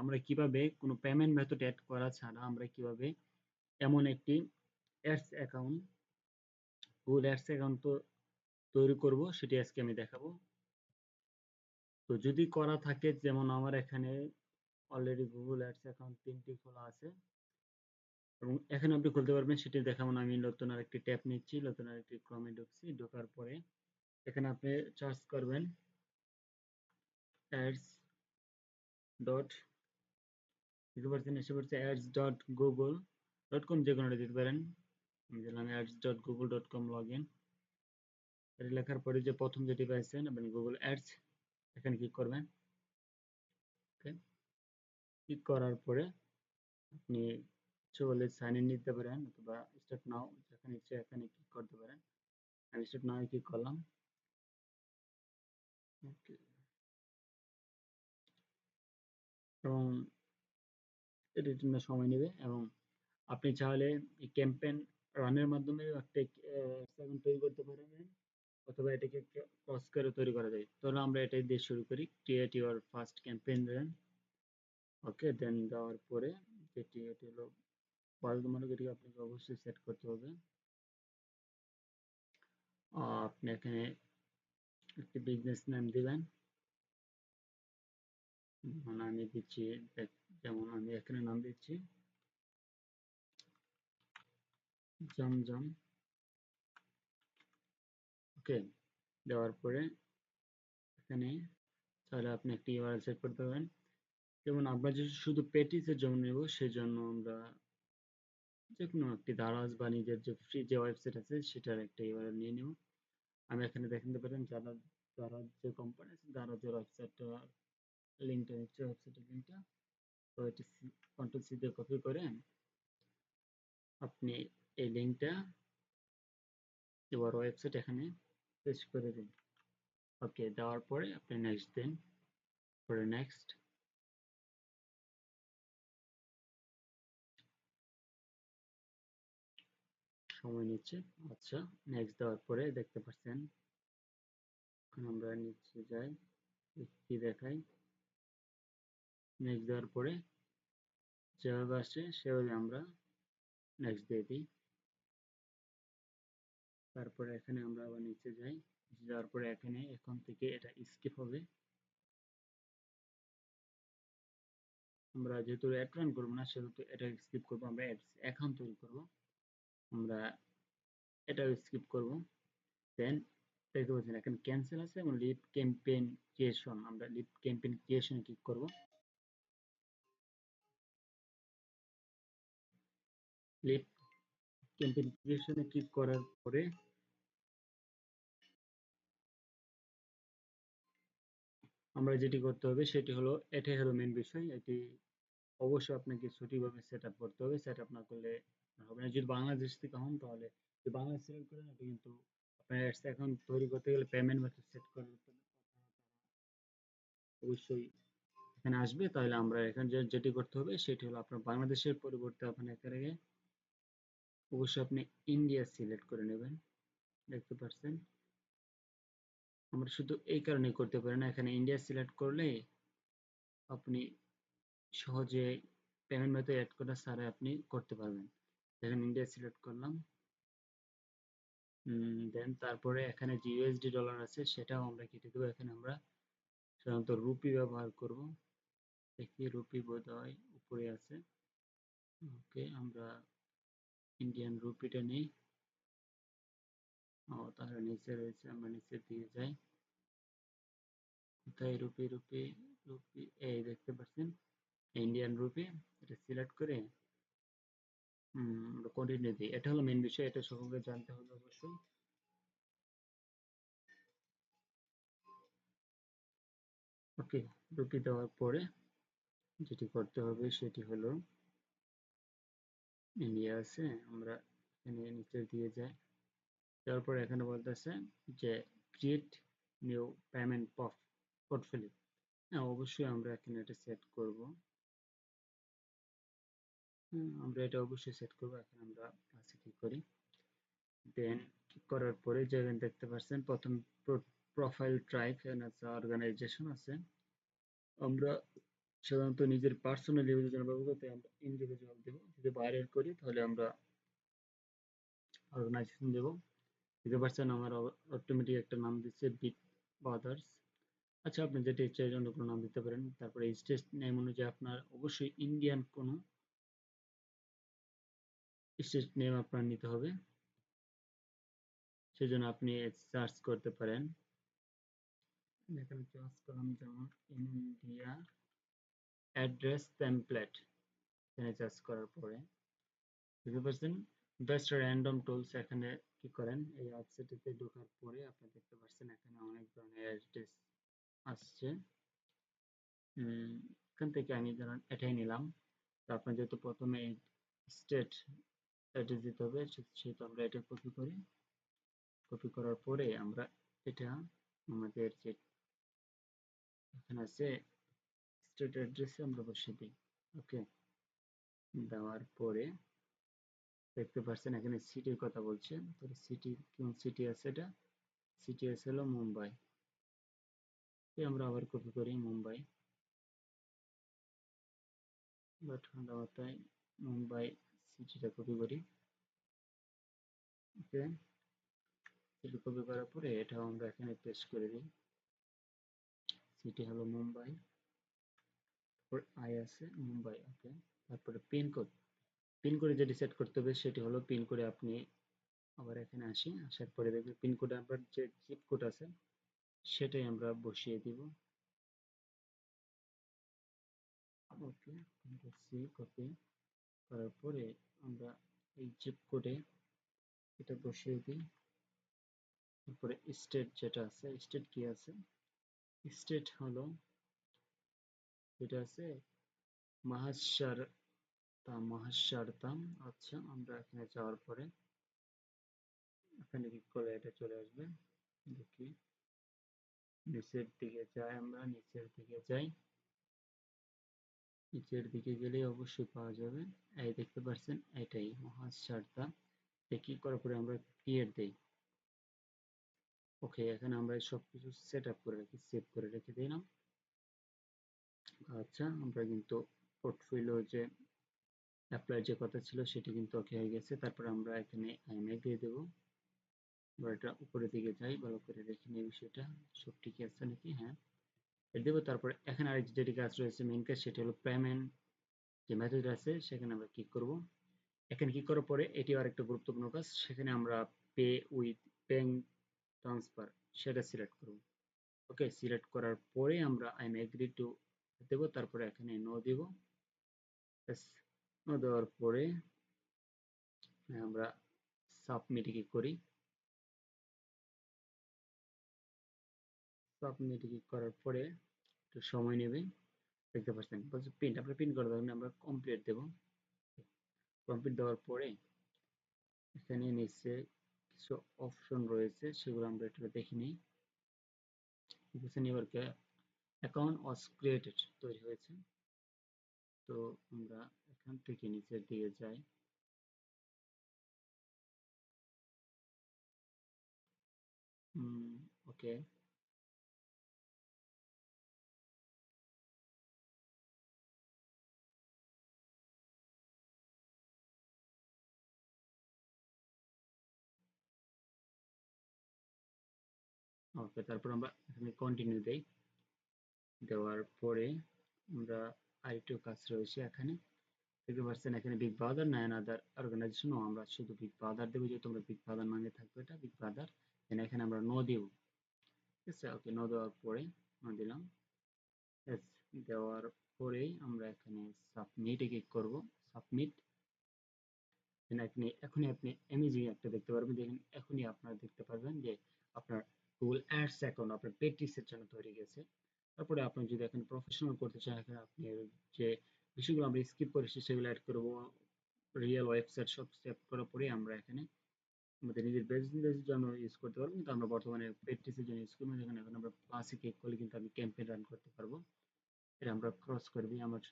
আমরা কিভাবে কোনো পেমেন্ট মেথড অ্যাড করা ছাড়া আমরা কিভাবে এমন একটি ads account, Google ads account তৈরি করব সেটি আজকে আমি দেখাবো। তো যদি করা থাকে, যেমন আমার এখানে অলরেডি গুগল অ্যাডস অ্যাকাউন্ট 3টি খোলা আছে এবং এখানে আপনি খুলতে পারবেন, সেটি দেখাবো না। আমি নতুন আরেকটি ট্যাব নিচ্ছি, নতুন আরেকটি ক্রমে ঢুকছি, ঢোকার পরে এখানে আপনি সার্চ করবেন অ্যাডস ডট, দিতে পারছেন, এসে পড়ছে ads dot Google dot com, যে কোনোটা দিতে পারেন। আমি দিলাম ads dot Google dot com log in. এটা লেখার পরে যে প্রথম যেটি পাইছেন আপনি গুগল অ্যাডস, এখানে ক্লিক করবেন। ওকে, ক্লিক করার পরে আপনি চলে সাইন ইন নিতে পারেন অথবা স্টার্ট নাও, যেখানে ইচ্ছে এখানে ক্লিক করতে পারেন। আমি স্টার্ট নাও ক্লিক করলাম। ওকে, এবং এটির জন্য সময় নেবে এবং আপনি চাইলে এই ক্যাম্পেইন রানের মাধ্যমে একটা অ্যাকাউন্ট তৈরি করতে পারবেন, অথবা এটাকে ক্রস করে তৈরি করা যায়। তাহলে আমরা এটাই দিয়ে শুরু করি, ক্রিয়েট ইউর ফার্স্ট ক্যাম্পেইন দেন। ওকে, দেন দেওয়ার পরে এটি হলো বাধ্যতামূলক, এটিকে আপনাকে অবশ্যই সেট করতে হবে। আপনি এখানে একটি বিজনেস নেম দিবেন, মানে আমি দিচ্ছি, যেমন আমি এখানে নাম দিচ্ছি জমজম। ওকে, দেওয়ার পরে এখানে তাহলে আপনি একটি ইউআরএল সেট করতে পারেন। যেমন আমরা যদি শুধু পেটিসের জন্য নেব, সেজন্য আমরা যে কোনো একটি দারাজ বা নিজের যে ফ্রি যে ওয়েবসাইট আছে সেটার একটা ইউআরএল নিয়ে নেব। আমি এখানে দেখতে পারেন দারাজ যে কোম্পানি আছে, দারাজের ওয়েবসাইটটা লিঙ্কটা নিচ্ছে, ওয়েবসাইটের লিঙ্কটা। তো এটি কন্ট্রোল সি দিয়ে কপি করে আপনি এই লিঙ্কটা এবার ওয়েবসাইট এখানে পেস্ট করে দিন। ওকে, দেওয়ার পরে আপনি নেক্সট দেন, পরে নেক্সট। সময় নিচ্ছে। আচ্ছা, নেক্সট দেওয়ার পরে দেখতে পাচ্ছেন, এখন আমরা নিচে যাই, কি দেখাই, নেক্সট দেওয়ার পরে যেভাবে আসছে সেভাবে আমরা নেক্সট দিয়ে দিই। তারপরে এখানে আমরা আবার নিচে যাই, যাওয়ার পরে এখানে এখন থেকে এটা স্কিপ হবে। আমরা যেহেতু অ্যাড রান করবো না, সেহেতু এটা স্কিপ করবো। আমরা অ্যাকাউন্ট তৈরি করবো, আমরা এটাও স্কিপ করবো। দেন দেখতে পাচ্ছেন এখানে ক্যান্সেল আছে এবং লিভ ক্যাম্পেইন ক্রিয়েশন, আমরা লিভ ক্যাম্পেইন ক্রিয়েশনে ক্লিক করবো। লিভ ক্যাম্পেইন ক্রিয়েশনে ক্লিক করার পরে আমরা যেটি করতে হবে সেটি হলো, এটাই হলো মেন বিষয়। এটি অবশ্যই আপনাকে সঠিকভাবে সেট আপ করতে হবে। সেট আপ না করলে হবে না। যদি বাংলাদেশ থেকে হন তাহলে যদি বাংলাদেশ সিলেক্ট করেন, এটা কিন্তু আপনার অ্যাডস অ্যাকাউন্ট তৈরি করতে গেলে পেমেন্ট মেথড সেট করে অবশ্যই এখানে আসবে। তাহলে আমরা এখানে যেটি করতে হবে সেটি হলো, আপনার বাংলাদেশের পরিবর্তে আপনি এখানে অবশ্যই আপনি ইন্ডিয়া সিলেক্ট করে নেবেন। দেখতে পাচ্ছেন, আমরা শুধু এই কারণে করতে পারি না, এখানে ইন্ডিয়া সিলেক্ট করলে আপনি সহজে পেমেন্ট মেথড অ্যাড করা ছাড়া আপনি করতে পারবেন। দেখেন ইন্ডিয়া সিলেক্ট করলাম। দেন তারপরে এখানে যে ইউএসডি ডলার আছে সেটাও আমরা কেটে দেবো। এখানে আমরা সাধারণত রুপি ব্যবহার করব। দেখি রুপি বোধহয় উপরে আছে। ওকে, আমরা ইন্ডিয়ান রুপিটা নেই। ও, তাহলে নিচে রয়েছে, আমরা নিচে দিয়ে যাই। কোথায় রুপি, রুপি, রুপি, এই দেখতে পাচ্ছেন ইন্ডিয়ান রুপি। এটা সিলেক্ট করে আমরা কন্টিনিউ দিই। এটা হলো মেন বিষয়, এটা সকলকে জানতে হবে অবশ্যই। ওকে, রুপি দেওয়ার পরে যেটি করতে হবে সেটি হলো, ইন্ডিয়া আছে, আমরা এখানে নিচে দিয়ে যাই। তারপর এখানে বলতেছে যে ক্রিয়েট নিউ পেমেন্ট পোর্টফোলিও। হ্যাঁ, অবশ্যই আমরা এখানে এটা সেট করব। আমরা এটা অবশ্যই সেট করব। এখন আমরা প্লাসে ক্লিক করি। দেন ক্লিক করার পরে যেখানে দেখতে পাচ্ছেন প্রথম প্রোফাইল ট্রাইব আছে, অর্গানাইজেশন আছে, আমরা সাধারণত নিজের পার্সোনাল ইউজের জন্য ব্যবহার করতে আমরা ইন্ডিভিজুয়াল দেব। যদি বাইরের করি তাহলে আমরা অর্গানাইজেশন দেব। দেখতে পাচ্ছেন আমার অটোমেটিক একটা নাম দিচ্ছে বিগ ব্রাদার্স। আচ্ছা, আপনি যেটা ইচ্ছা অন্য কোনো নাম দিতে পারেন। তারপরে স্টেট নেম অনুযায়ী আপনার অবশ্যই ইন্ডিয়ান কোনো স্টেট নেম আপনার নিতে হবে। সেজন্য আপনি সার্চ করতে পারেন। এখানে সার্চ করলাম যেমন ইন্ডিয়া অ্যাড্রেস টেমপ্লেট। এখানে সার্চ করার পরে বুঝতে পারছেন বেস্ট র্যান্ডম টুলস এখানে কি করেন, এই ওয়েবসাইটে ঢোকার পরে আপনি দেখতে পাচ্ছেন এখানে অনেক ধরনের অ্যাড্রেস আসছে। এখান থেকে আমি ধরুন এটাই নিলাম। তো আপনার যেহেতু প্রথমে স্টেট অ্যাড্রেস দিতে হবে, সেহেতু আমরা এটা কপি করি। কপি করার পরে আমরা এটা আমাদের যে এখানে আছে স্টেট অ্যাড্রেসে আমরা বসিয়ে দিই। ওকে, দেওয়ার পরে দেখতে পাচ্ছেন এখানে সিটির কথা বলছে। তো সিটি, কোন সিটি আছে, এটা সিটি আছে হলো মুম্বাই। আমরা আবার কপি করি মুম্বাই, বাট দেওয়াটাই মুম্বাই সিটিটা কপি করি। ওকে, সিটি কপি করার পরে এটাও আমরা এখানে পেস্ট করে দিই। সিটি হলো মুম্বাই, আই আছে মুম্বাই। ওকে, তারপরে পিনকোড, পিনকোডে যেটি সেট করতে হবে সেটি হলো পিনকোডে আপনি আবার এখানে আসি, আসার পরে দেখবেন পিনকোডে আপনার যে জিপ কোড আছে সেটাই আমরা বসিয়ে দিব। ওকে, সি কপি করার পরে আমরা এই জিপ কোডে এটা বসিয়ে দিই। তারপরে স্টেট যেটা আছে, স্টেট কি আছে, স্টেট হলো যেটা আছে মহাশারতাম। আচ্ছা, আমরা এখানে যাওয়ার পরে এখানে ক্লিক করলে এটা চলে আসবে। দেখি নিচের দিকে যাই, আমরা নিচের দিকে যাই, নিচের দিকে গেলে অবশ্যই পাওয়া যাবে। এই দেখতে পাচ্ছেন এটাই মহাশারতা। ক্লিক করার পরে আমরা ক্রিয়েট দেই। ওকে, এখানে আমরা সবকিছু সেট আপ করে রাখি, সেভ করে রেখে দিলাম। আচ্ছা, আমরা কিন্তু পোর্টফোলিও যে অ্যাপ্লাই যে কথা ছিল সেটি কিন্তু ওকে হয়ে গেছে। তারপর আমরা এখানে আইএমএ দিয়ে দেবো। আমরা এটা উপরের দিকে যাই, ভালো করে দেখে নিই বিষয়টা সব ঠিক আছে নাকি। হ্যাঁ, এটা দেবো। তারপরে এখানে আরেক যেটি কাজ রয়েছে মেইন কাজ, সেটি হলো পেমেন্ট যে মেথড আছে সেখানে আমরা ক্লিক করব। এখানে ক্লিক করার পরে এটি আরেকটা গুরুত্বপূর্ণ কাজ, সেখানে আমরা পে উইথ ব্যাংক ট্রান্সফার সেটা সিলেক্ট করব। ওকে, সিলেক্ট করার পরে আমরা আই এম এগ্রি টু দেবো। তারপরে এখানে নো দেব। নো দেওয়ার পরে আমরা সাবমিট ক্লিক করি। সাবমিট ক্লিক করার পরে একটু সময় নেবে। দেখতে পাচ্ছেন বলছে প্রিন্ট, আমরা প্রিন্ট করে দেবেন, আমরা কমপ্লিট দেব। কমপ্লিট দেওয়ার পরে এখানে নিচে কিছু অপশন রয়েছে, সেগুলো আমরা একটু দেখে নিই। বুঝছেন, এবার অ্যাকাউন্ট ওয়াজ ক্রিয়েটেড তৈরি হয়েছে। তো আমরা এখান থেকে নিচের দিকে যাই। ওকে, ওকে, তারপর আমরা এখানে কন্টিনিউ দেই। দেওয়ার পরে আমরা আরেকটু কাজ রয়েছে এখানে। দেখতে পাচ্ছেন এখানে বিগ ব্রাদার না অ্যানাদার অর্গানাইজেশন, আমরা শুধু বিগ ব্রাদার দেবো, যেহেতু আমরা বিগ ব্রাদার মানে থাকবে এটা বিগ ব্রাদার। এখানে আমরা নো দেব। ঠিক আছে, ওকে, নো দেওয়ার পরে নো দিলাম। এস দেওয়ার পরেই আমরা এখানে সাবমিটে ক্লিক করব। সাবমিট। এখনই আপনি অ্যামেজিং একটা দেখতে পারবেন। দেখেন এখনই আপনারা দেখতে পারবেন যে আপনার গুগল অ্যাডস অ্যাকাউন্ট আপনার প্র্যাকটিসের জন্য তৈরি গেছে। তারপরে আপনি যদি এখন প্রফেশনাল করতে চান, এখানে আপনি যে বিষয়গুলো আমরা স্কিপ করেছি সেগুলো অ্যাড করব। রিয়েল ওয়েবসাইট সব সেভ করার পরে আমরা এখানে আমাদের নিজের বিজনেসের জন্য ইউজ করতে পারবো, কিন্তু আমরা বর্তমানে প্র্যাকটিসের জন্য ইউজ করবো। যেখানে এখন আমরা ক্লাসে ক্লিক করলে কিন্তু আমি ক্যাম্পেইন রান করতে পারবো। এটা আমরা ক্রস করে দিই। আমার